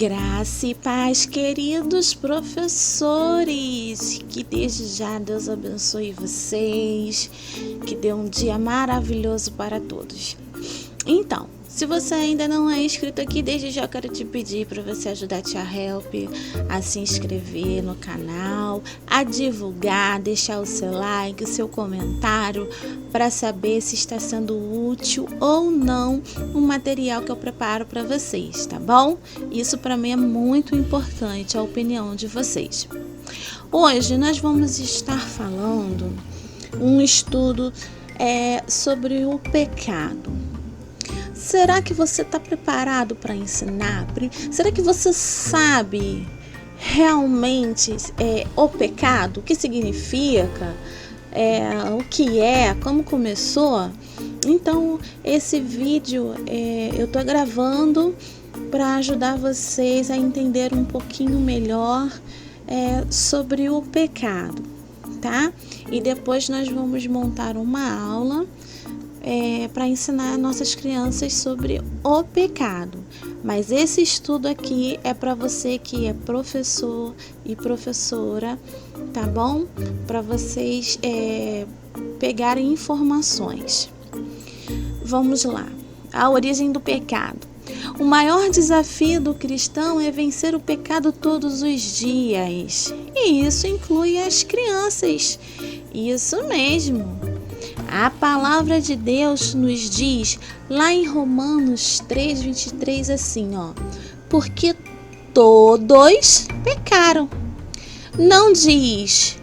Graça e paz, queridos professores, que desde já Deus abençoe vocês, que dê um dia maravilhoso para todos. Então, se você ainda não é inscrito aqui, desde já eu quero te pedir para você ajudar a Tia Help a se inscrever no canal, a divulgar, deixar o seu like, o seu comentário, para saber se está sendo útil ou não o material que eu preparo para vocês, tá bom? Isso para mim é muito importante, a opinião de vocês. Hoje nós vamos estar falando um estudo sobre o pecado. Será que você está preparado para ensinar? Será que você sabe realmente o pecado? O que significa? O que é? Como começou? Então, esse vídeo eu estou gravando para ajudar vocês a entender um pouquinho melhor sobre o pecado, tá? E depois nós vamos montar uma aula para ensinar nossas crianças sobre o pecado. Mas esse estudo aqui é para você que é professor e professora, tá bom? Para vocês pegarem informações. Vamos lá. A origem do pecado. O maior desafio do cristão é vencer o pecado todos os dias. E isso inclui as crianças. Isso mesmo. A palavra de Deus nos diz lá em Romanos 3:23 assim, porque todos pecaram. Não diz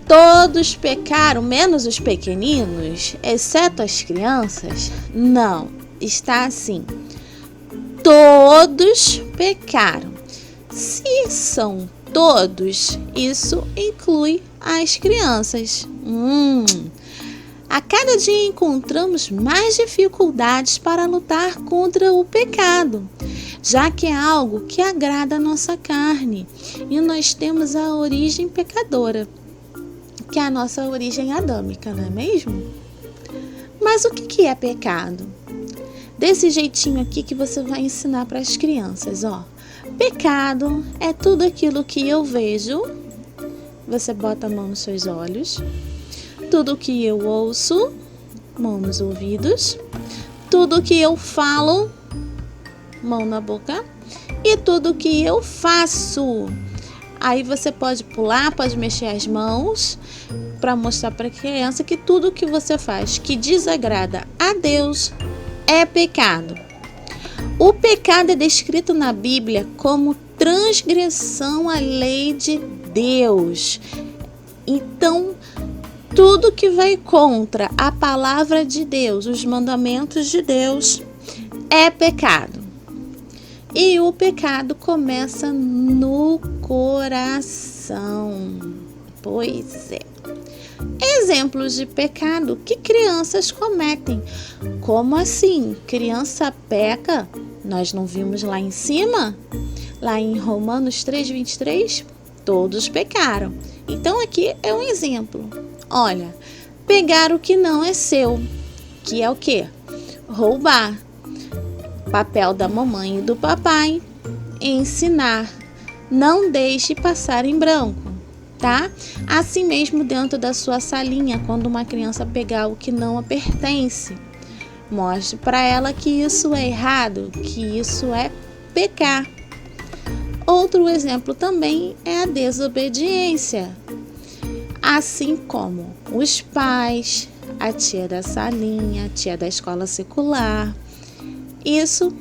todos pecaram, menos os pequeninos, exceto as crianças. Não, está assim. Todos pecaram. Se são todos, isso inclui as crianças. A cada dia encontramos mais dificuldades para lutar contra o pecado, já que é algo que agrada a nossa carne e nós temos a origem pecadora, que é a nossa origem adâmica, não é mesmo? Mas o que é pecado? Desse jeitinho aqui que você vai ensinar para as crianças, Pecado é tudo aquilo que eu vejo, você bota a mão nos seus olhos. Tudo que eu ouço, mão nos ouvidos. Tudo que eu falo, mão na boca. E tudo que eu faço. Aí você pode pular, pode mexer as mãos para mostrar para a criança que tudo que você faz que desagrada a Deus é pecado. O pecado é descrito na Bíblia como transgressão à lei de Deus. Então, tudo que vai contra a palavra de Deus, os mandamentos de Deus, é pecado. E o pecado começa no coração. Pois é. Exemplos de pecado que crianças cometem. Como assim? Criança peca? Nós não vimos lá em cima? Lá em Romanos 3:23? Todos pecaram. Então aqui é um exemplo. Olha, pegar o que não é seu, que é o quê? Roubar. Papel da mamãe e do papai, ensinar. Não deixe passar em branco, tá? Assim mesmo dentro da sua salinha, quando uma criança pegar o que não a pertence, mostre para ela que isso é errado, que isso é pecar. Outro exemplo também é a desobediência. Assim como os pais, a tia da salinha, a tia da escola secular. Isso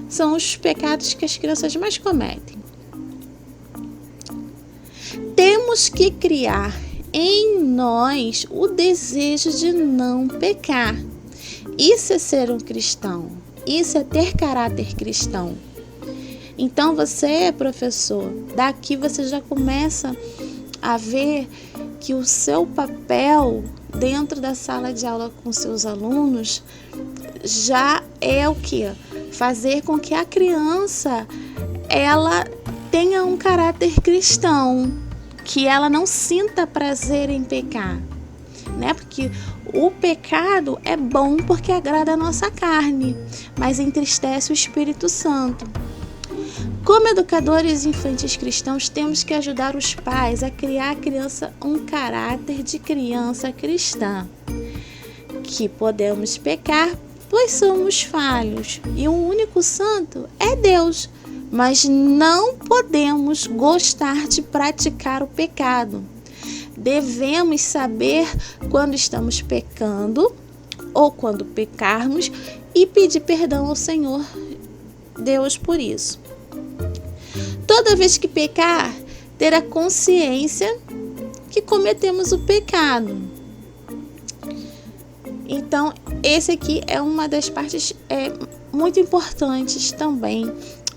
são os pecados que as crianças mais cometem. Temos que criar em nós o desejo de não pecar. Isso é ser um cristão. Isso é ter caráter cristão. Então você, professor, daqui você já começa a ver que o seu papel dentro da sala de aula com seus alunos já é o quê? Fazer com que a criança ela tenha um caráter cristão, que ela não sinta prazer em pecar, né? Porque o pecado é bom porque agrada a nossa carne, mas entristece o Espírito Santo. Como educadores infantis cristãos, temos que ajudar os pais a criar a criança um caráter de criança cristã. Que podemos pecar, pois somos falhos, e o único santo é Deus. Mas não podemos gostar de praticar o pecado. Devemos saber quando estamos pecando ou quando pecarmos e pedir perdão ao Senhor Deus por isso. Toda vez que pecar, ter a consciência que cometemos o pecado. Então, esse aqui é uma das partes muito importantes também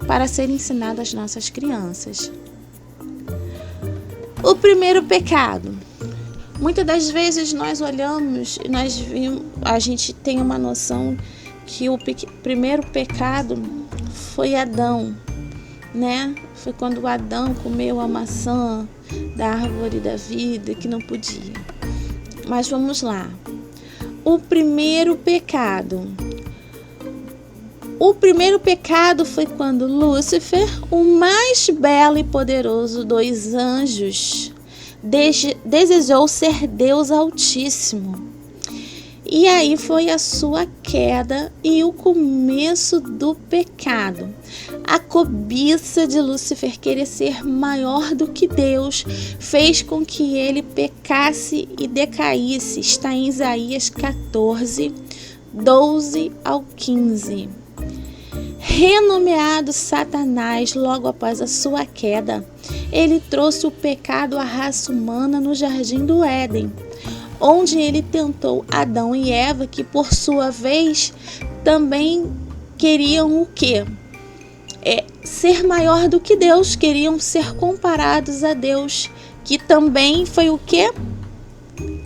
para ser ensinado às nossas crianças. O primeiro pecado. Muitas das vezes nós olhamos e a gente tem uma noção que o primeiro pecado foi Adão, né? Foi quando Adão comeu a maçã da árvore da vida que não podia. Mas vamos lá. O primeiro pecado. O primeiro pecado foi quando Lúcifer, o mais belo e poderoso dos anjos, desejou ser Deus Altíssimo. E aí foi a sua queda e o começo do pecado. A cobiça de Lúcifer querer ser maior do que Deus fez com que ele pecasse e decaísse. Está em Isaías 14, 12 ao 15. Renomeado Satanás logo após a sua queda, ele trouxe o pecado à raça humana no jardim do Éden, onde ele tentou Adão e Eva, que por sua vez também queriam o quê? Ser maior do que Deus, queriam ser comparados a Deus, que também foi o quê?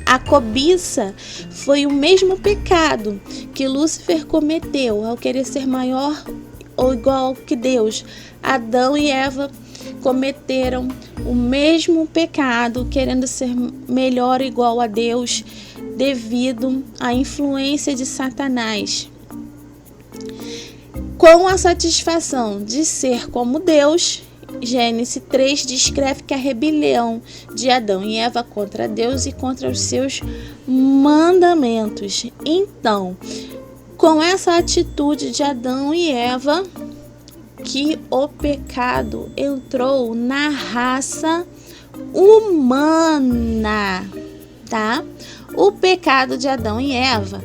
A cobiça foi o mesmo pecado que Lúcifer cometeu ao querer ser maior ou igual que Deus. Adão e Eva cometeram o mesmo pecado, querendo ser melhor ou igual a Deus, devido à influência de Satanás. Com a satisfação de ser como Deus, Gênesis 3 descreve que a rebelião de Adão e Eva contra Deus e contra os seus mandamentos. Então, com essa atitude de Adão e Eva, que o pecado entrou na raça humana, tá? O pecado de Adão e Eva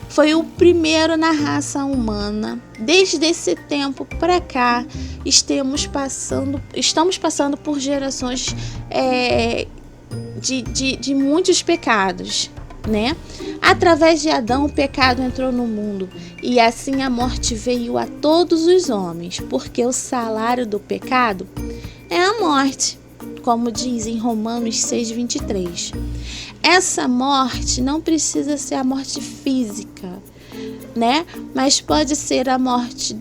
foi o primeiro na raça humana. Desde esse tempo para cá, estamos passando por gerações de muitos pecados, né? Através de Adão, o pecado entrou no mundo e assim a morte veio a todos os homens, porque o salário do pecado é a morte, como diz em Romanos 6:23. Essa morte não precisa ser a morte física, né? Mas pode ser a morte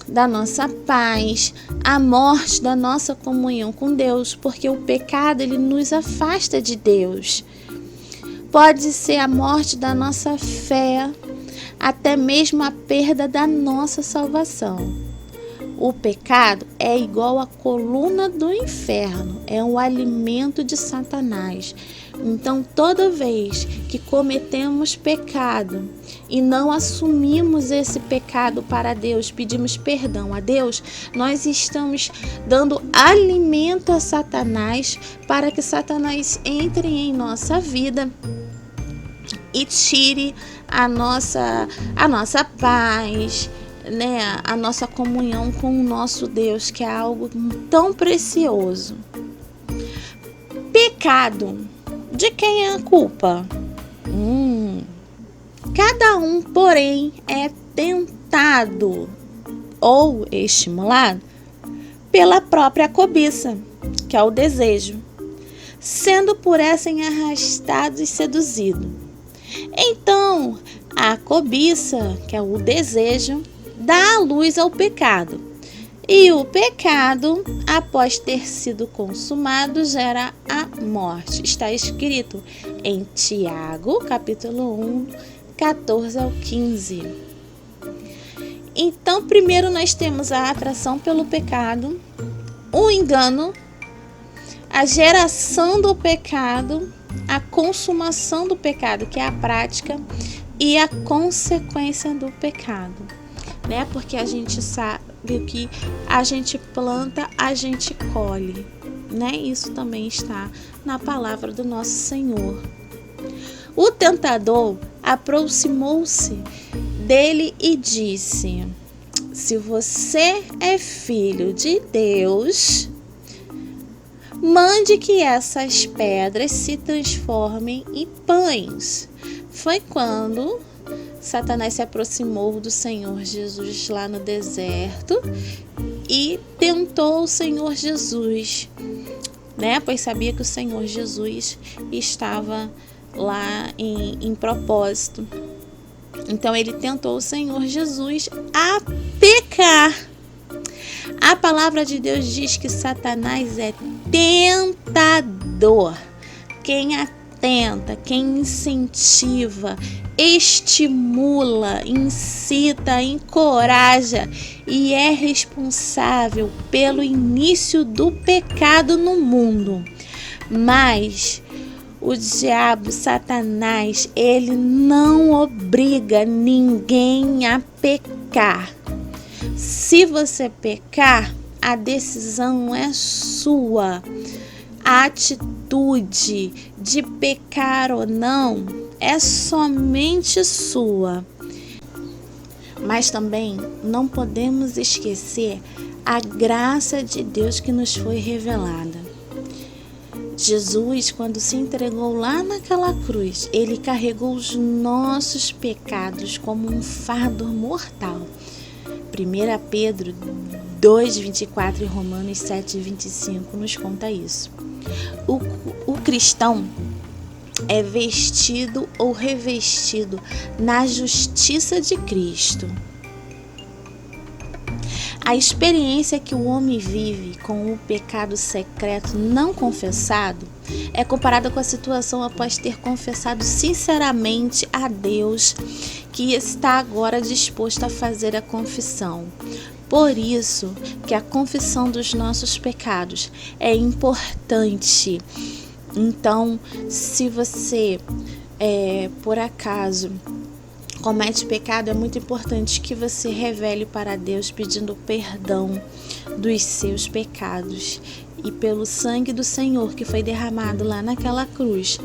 da nossa paz, a morte da nossa comunhão com Deus, porque o pecado ele nos afasta de Deus. Pode ser a morte da nossa fé, até mesmo a perda da nossa salvação. O pecado é igual à coluna do inferno, é um alimento de Satanás. Então, toda vez que cometemos pecado e não assumimos esse pecado para Deus, pedimos perdão a Deus, nós estamos dando alimento a Satanás para que Satanás entre em nossa vida e tire a nossa paz, né? A nossa comunhão com o nosso Deus, que é algo tão precioso. Pecado. De quem é a culpa? Cada um, porém, é tentado ou estimulado pela própria cobiça, que é o desejo, sendo por essa arrastado e seduzido. Então, a cobiça, que é o desejo, dá a luz ao pecado. E o pecado, após ter sido consumado, gera a morte. Está escrito em Tiago, capítulo 1, 14 ao 15. Então, primeiro nós temos a atração pelo pecado, o engano, a geração do pecado, a consumação do pecado, que é a prática, e a consequência do pecado, né? Porque a gente sabe que a gente planta, a gente colhe, né? Isso também está na palavra do nosso Senhor. O tentador aproximou-se dele e disse: se você é filho de Deus, mande que essas pedras se transformem em pães. Foi quando Satanás se aproximou do Senhor Jesus lá no deserto e tentou o Senhor Jesus, né? Pois sabia que o Senhor Jesus estava lá em propósito. Então ele tentou o Senhor Jesus a pecar. A palavra de Deus diz que Satanás é tentador. Quem atenta, quem incentiva, estimula, incita, encoraja e é responsável pelo início do pecado no mundo. Mas o diabo, Satanás, ele não obriga ninguém a pecar. Se você pecar, a decisão é sua. A atitude de pecar ou não é somente sua. Mas também não podemos esquecer a graça de Deus que nos foi revelada. Jesus, quando se entregou lá naquela cruz, ele carregou os nossos pecados como um fardo mortal. 1 Pedro 2,24 e Romanos 7,25 nos conta isso. O cristão é vestido ou revestido na justiça de Cristo. A experiência que o homem vive com o pecado secreto não confessado é comparada com a situação após ter confessado sinceramente a Deus, que está agora disposto a fazer a confissão. Por isso que a confissão dos nossos pecados é importante. Então, se você, por acaso, comete pecado, é muito importante que você revele para Deus pedindo perdão dos seus pecados. E pelo sangue do Senhor que foi derramado lá naquela cruz,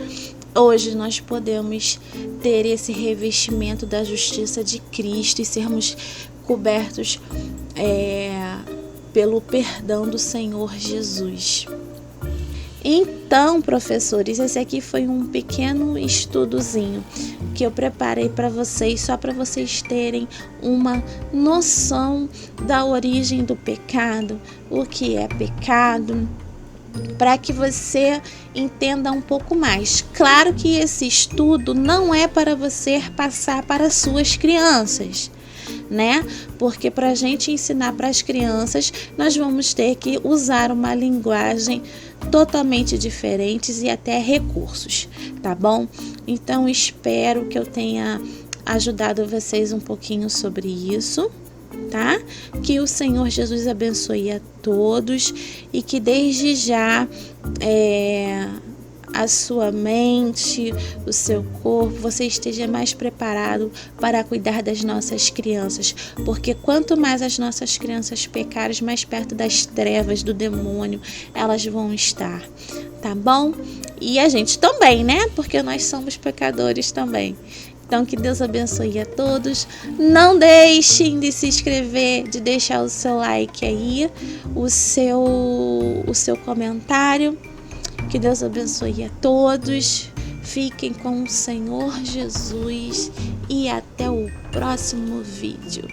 hoje nós podemos ter esse revestimento da justiça de Cristo e sermos cobertos pelo perdão do Senhor Jesus. Então, professores, esse aqui foi um pequeno estudozinho que eu preparei para vocês, só para vocês terem uma noção da origem do pecado, o que é pecado, para que você entenda um pouco mais. Claro que esse estudo não é para você passar para suas crianças, né? Porque para a gente ensinar para as crianças, nós vamos ter que usar uma linguagem totalmente diferentes e até recursos, tá bom? Então espero que eu tenha ajudado vocês um pouquinho sobre isso, tá? Que o Senhor Jesus abençoe a todos e que desde já a sua mente, o seu corpo, você esteja mais preparado para cuidar das nossas crianças, porque quanto mais as nossas crianças pecarem, mais perto das trevas do demônio elas vão estar, tá bom? E a gente também, né? Porque nós somos pecadores também. Então, que Deus abençoe a todos. Não deixem de se inscrever, de deixar o seu like aí, o seu comentário. Que Deus abençoe a todos. Fiquem com o Senhor Jesus e até o próximo vídeo.